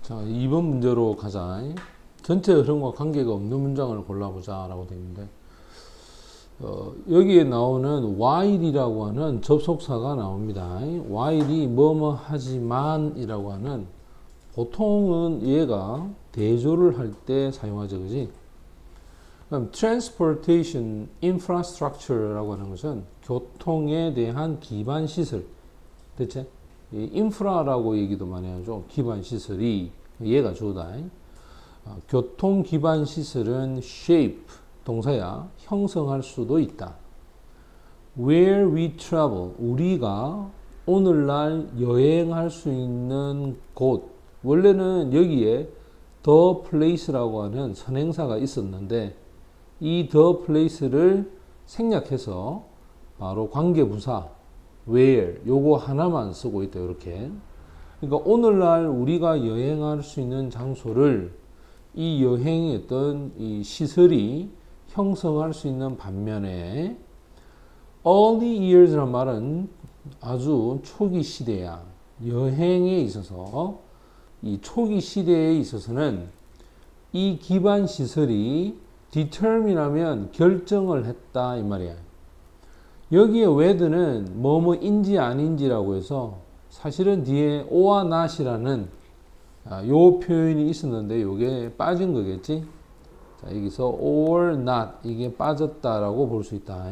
자, 2번 문제로 가자. 전체 흐름과 관계가 없는 문장을 골라보자 라고 되어 있는데, 여기에 나오는 while이라고 하는 접속사가 나옵니다. while이 뭐뭐 하지만 이라고 하는, 보통은 얘가 대조를 할 때 사용하죠, 그지? 그럼 transportation infrastructure라고 하는 것은 교통에 대한 기반 시설. 대체 인프라라고 얘기도 많이 하죠. 기반 시설이 얘가 주다. 교통 기반 시설은 shape 동사야 형성할 수도 있다. Where we travel 우리가 오늘날 여행할 수 있는 곳. 원래는 여기에 the place라고 하는 선행사가 있었는데 이 the place를 생략해서 바로 관계부사 where 요거 하나만 쓰고 있다. 이렇게. 그러니까 오늘날 우리가 여행할 수 있는 장소를 이 여행의 어떤 이 시설이 형성할 수 있는 반면에 early years란 말은 아주 초기 시대야. 여행에 있어서 이 초기 시대에 있어서는 이 기반 시설이 determine하면 결정을 했다 이 말이야. 여기에 whether는 뭐뭐인지 아닌지라고 해서 사실은 뒤에 or not이라는 요 표현이 있었는데 요게 빠진 거겠지. 자, 여기서 or not 이게 빠졌다라고 볼 수 있다.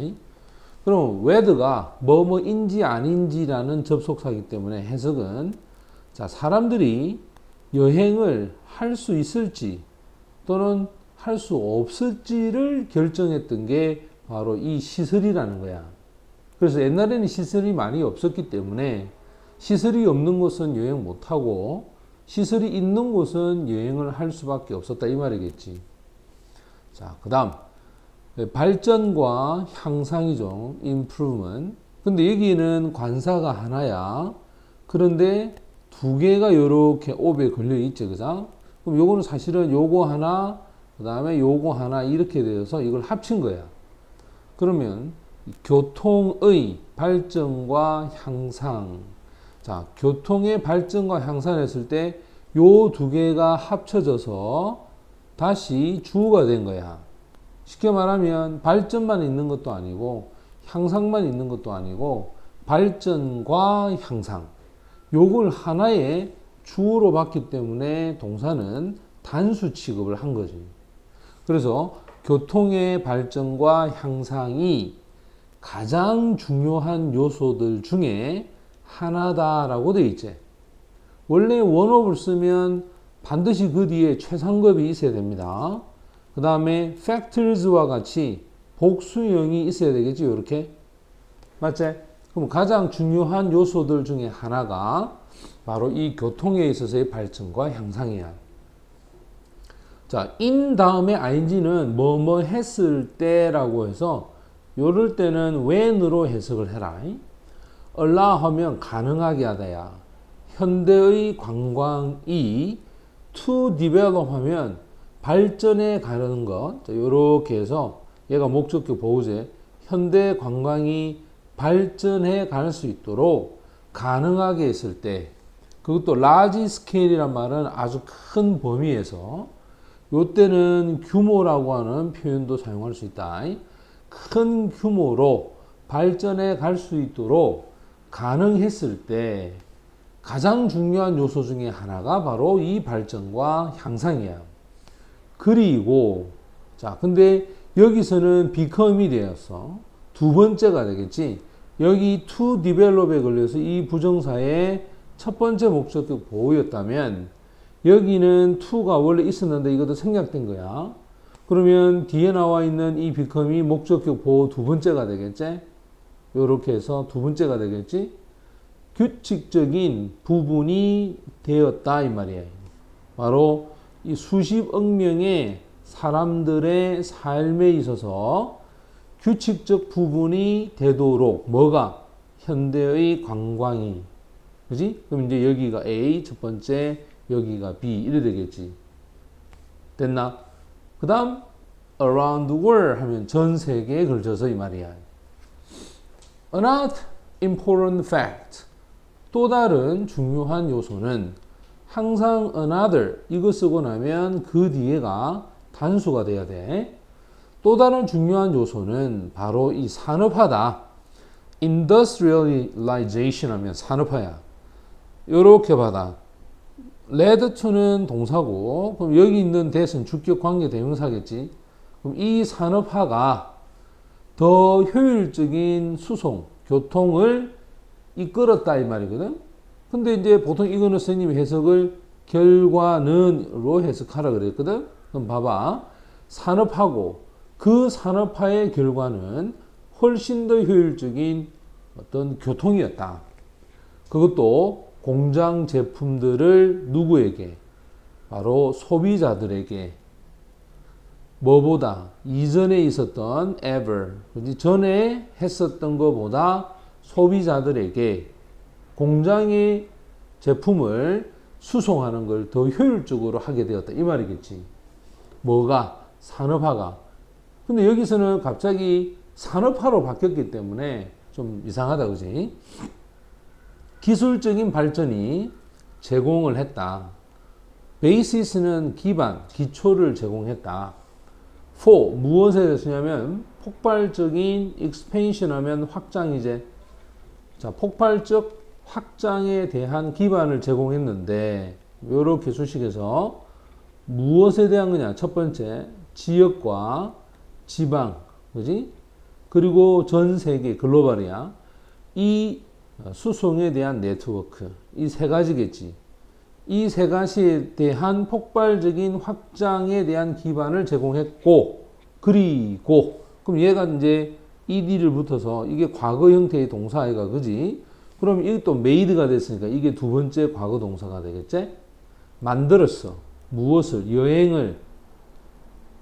그럼 whether가 뭐뭐인지 아닌지라는 접속사이기 때문에 해석은 자, 사람들이 여행을 할 수 있을지 또는 할 수 없을지를 결정했던 게 바로 이 시설이라는 거야. 그래서 옛날에는 시설이 많이 없었기 때문에 시설이 없는 곳은 여행 못하고 시설이 있는 곳은 여행을 할 수밖에 없었다 이 말이겠지. 자, 그 다음 발전과 향상이죠. improvement. 근데 여기는 관사가 하나야. 그런데 두 개가 요렇게 옵에 걸려 있죠. 그죠? 그럼 요거는 사실은 요거 하나 그 다음에 요거 하나 이렇게 되어서 이걸 합친 거야. 그러면 교통의 발전과 향상. 자, 교통의 발전과 향상했을 때 요 두 개가 합쳐져서 다시 주어가 된 거야. 쉽게 말하면 발전만 있는 것도 아니고 향상만 있는 것도 아니고 발전과 향상. 요걸 하나의 주어로 봤기 때문에 동사는 단수 취급을 한 거지. 그래서 교통의 발전과 향상이 가장 중요한 요소들 중에 하나다라고 되어 있지. 원래 원업을 쓰면 반드시 그 뒤에 최상급이 있어야 됩니다. 그 다음에 factors와 같이 복수형이 있어야 되겠지. 이렇게 맞지? 그럼 가장 중요한 요소들 중에 하나가 바로 이 교통에 있어서의 발전과 향상이야. 자, in 다음에 ing는 뭐뭐 했을 때라고 해서 요럴 때는 when으로 해석을 해라. allow 하면 가능하게 하다야. 현대의 관광이 to develop 하면 발전해 가는 것. 자, 요렇게 해서 얘가 목적격 보호제. 현대 관광이 발전해 갈 수 있도록 가능하게 했을 때 그것도 large scale이란 말은 아주 큰 범위에서 요때는 규모라고 하는 표현도 사용할 수 있다. 큰 규모로 발전해 갈 수 있도록 가능했을 때 가장 중요한 요소 중에 하나가 바로 이 발전과 향상이야. 그리고 자, 근데 여기서는 become이 되었어. 두 번째가 되겠지. 여기 to develop에 걸려서 이 부정사의 첫 번째 목적격 보호였다면 여기는 to가 원래 있었는데 이것도 생략된 거야. 그러면 뒤에 나와 있는 이 become이 목적격 보호 두 번째가 되겠지. 요렇게 해서 두 번째가 되겠지. 규칙적인 부분이 되었다 이 말이야. 바로 이 수십억 명의 사람들의 삶에 있어서 규칙적 부분이 되도록 뭐가 현대의 관광이 그지? 그럼 이제 여기가 A 첫 번째 여기가 B 이래 되겠지. 됐나? 그 다음 around the world 하면 전 세계에 걸쳐서 이 말이야. Another important fact 또 다른 중요한 요소는 항상 another 이거 쓰고 나면 그 뒤에가 단수가 돼야 돼. 또 다른 중요한 요소는 바로 이 산업화다. industrialization 하면 산업화야. 요렇게 받아. led to는 동사고, 그럼 여기 있는 that은 주격 관계 대명사겠지. 그럼 이 산업화가 더 효율적인 수송, 교통을 이끌었다 이 말이거든. 근데 이제 보통 이거는 선생님이 해석을 결과는으로 해석하라 그랬거든. 그럼 봐봐. 산업화고 그 산업화의 결과는 훨씬 더 효율적인 어떤 교통이었다. 그것도 공장 제품들을 누구에게? 바로 소비자들에게 뭐보다 이전에 있었던 ever, 전에 했었던 것보다 소비자들에게 공장의 제품을 수송하는 걸 더 효율적으로 하게 되었다. 이 말이겠지. 뭐가? 산업화가. 근데 여기서는 갑자기 산업화로 바뀌었기 때문에 좀 이상하다, 그지? 기술적인 발전이 제공을 했다. basis는 기반, 기초를 제공했다. for, 무엇에 쓰냐면 폭발적인 expansion 하면 확장이제. 자, 폭발적 확장에 대한 기반을 제공했는데, 요렇게 수식에서 무엇에 대한 거냐? 첫 번째, 지역과 지방, 그지? 그리고 전 세계, 글로벌이야. 이 수송에 대한 네트워크, 이 세 가지겠지. 이 세 가지에 대한 폭발적인 확장에 대한 기반을 제공했고, 그리고, 그럼 얘가 이제 ed를 붙어서 이게 과거 형태의 동사애가, 그지? 그럼 이게 또 made가 됐으니까 이게 두 번째 과거 동사가 되겠지? 만들었어. 무엇을? 여행을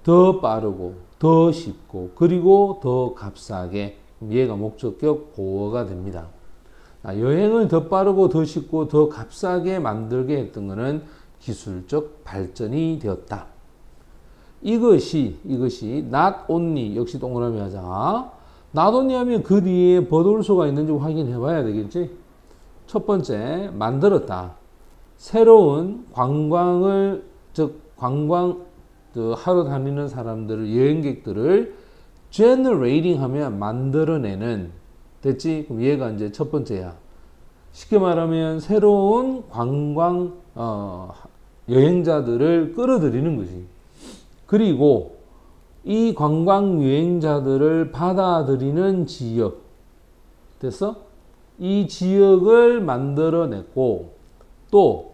더 빠르고, 더 쉽고, 그리고 더 값싸게. 얘가 목적격 보어가 됩니다. 여행을 더 빠르고 더 쉽고 더 값싸게 만들게 했던 것은 기술적 발전이 되었다. 이것이 not only 역시 동그라미 하자. not only 하면 그 뒤에 버돌소가 있는지 확인해 봐야 되겠지. 첫 번째, 만들었다. 새로운 관광을, 즉 관광 하러 다니는 사람들을, 여행객들을 generating 하면 만들어내는. 됐지? 그럼 얘가 이제 첫 번째야. 쉽게 말하면 새로운 관광 여행자들을 끌어들이는 거지. 그리고 이 관광 여행자들을 받아들이는 지역. 됐어? 이 지역을 만들어냈고, 또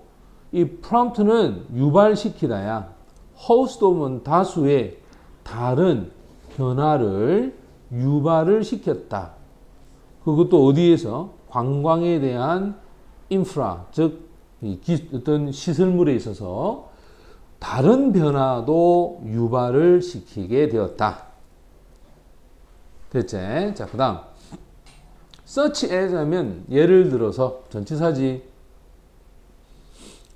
이 prompt는 유발시키다야. host 오면 다수의 다른 변화를 유발을 시켰다. 그것도 어디에서? 관광에 대한 인프라, 즉 어떤 시설물에 있어서 다른 변화도 유발을 시키게 되었다. 됐지? 자, 그 다음 such as 하면 예를 들어서 전치사지.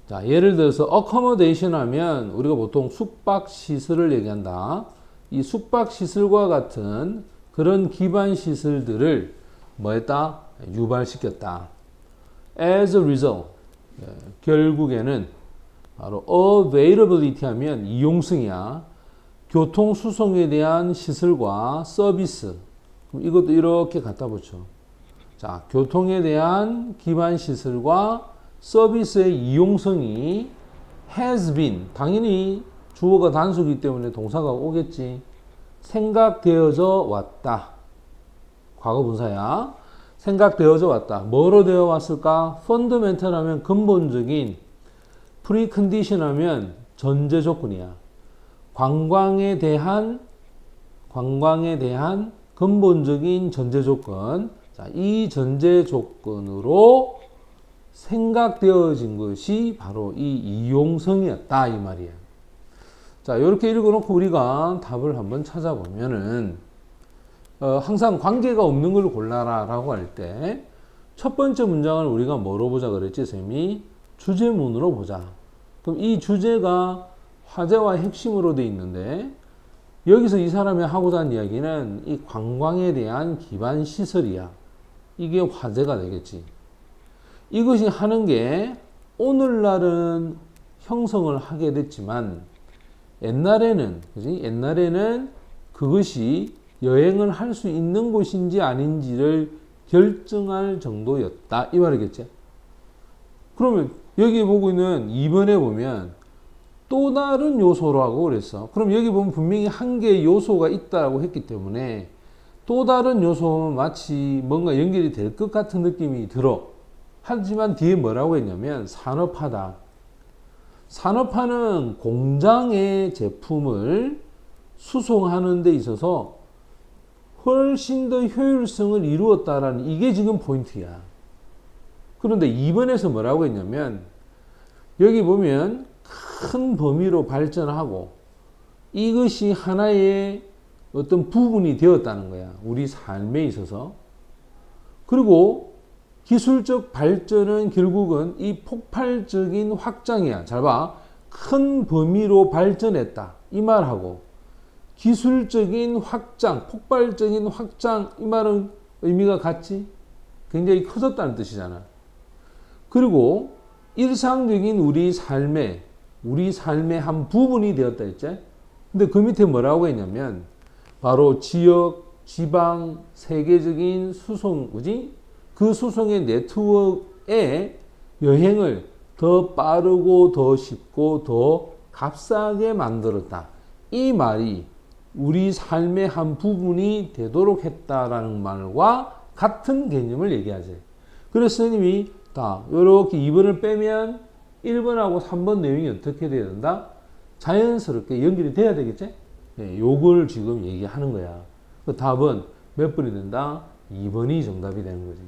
자, 예를 들어서 accommodation 하면 우리가 보통 숙박시설을 얘기한다. 이 숙박시설과 같은 그런 기반 시설들을 뭐 했다? 유발시켰다. As a result, 결국에는 바로 availability 하면 이용성이야. 교통수송에 대한 시설과 서비스. 그럼 이것도 이렇게 갖다 붙여. 자, 교통에 대한 기반 시설과 서비스의 이용성이 has been, 당연히 주어가 단수이기 때문에 동사가 오겠지. 생각되어져 왔다. 과거 분사야. 생각되어져 왔다. 뭐로 되어 왔을까? fundamental 하면 근본적인, precondition 하면 전제 조건이야. 관광에 대한 근본적인 전제 조건. 자, 이 전제 조건으로 생각되어진 것이 바로 이 이용성이었다 이 말이야. 자, 이렇게 읽어놓고 우리가 답을 한번 찾아보면은 항상 관계가 없는 걸 골라라 라고 할 때 첫 번째 문장을 우리가 뭐로 보자 그랬지 쌤이? 주제문으로 보자. 그럼 이 주제가 화제와 핵심으로 돼 있는데 여기서 이 사람이 하고자 하는 이야기는 이 관광에 대한 기반 시설이야. 이게 화제가 되겠지. 이것이 하는 게 오늘날은 형성을 하게 됐지만 옛날에는 그지? 옛날에는 그것이 여행을 할 수 있는 곳인지 아닌지를 결정할 정도였다 이 말이겠지. 그러면 여기 보고 있는 2번에 보면 또 다른 요소라고 그랬어. 그럼 여기 보면 분명히 한 개의 요소가 있다고 했기 때문에 또 다른 요소는 마치 뭔가 연결이 될 것 같은 느낌이 들어. 하지만 뒤에 뭐라고 했냐면 산업화다. 산업화는 공장의 제품을 수송하는 데 있어서 훨씬 더 효율성을 이루었다라는 이게 지금 포인트야. 그런데 2번에서 뭐라고 했냐면 여기 보면 큰 범위로 발전하고 이것이 하나의 어떤 부분이 되었다는 거야. 우리 삶에 있어서. 그리고 기술적 발전은 결국은 이 폭발적인 확장이야. 잘 봐. 큰 범위로 발전했다. 이 말하고 기술적인 확장, 폭발적인 확장 이 말은 의미가 같지? 굉장히 커졌다는 뜻이잖아. 그리고 일상적인 우리 삶의 한 부분이 되었다 했지? 근데 그 밑에 뭐라고 했냐면 바로 지역, 지방, 세계적인 수송, 그지? 그 수송의 네트워크의 여행을 더 빠르고 더 쉽고 더 값싸게 만들었다. 이 말이 우리 삶의 한 부분이 되도록 했다라는 말과 같은 개념을 얘기하지. 그래서 스님이 다 이렇게 2번을 빼면 1번하고 3번 내용이 어떻게 돼야 된다? 자연스럽게 연결이 돼야 되겠지? 네, 요걸 지금 얘기하는 거야. 그 답은 몇 번이 된다? 2번이 정답이 되는 거지.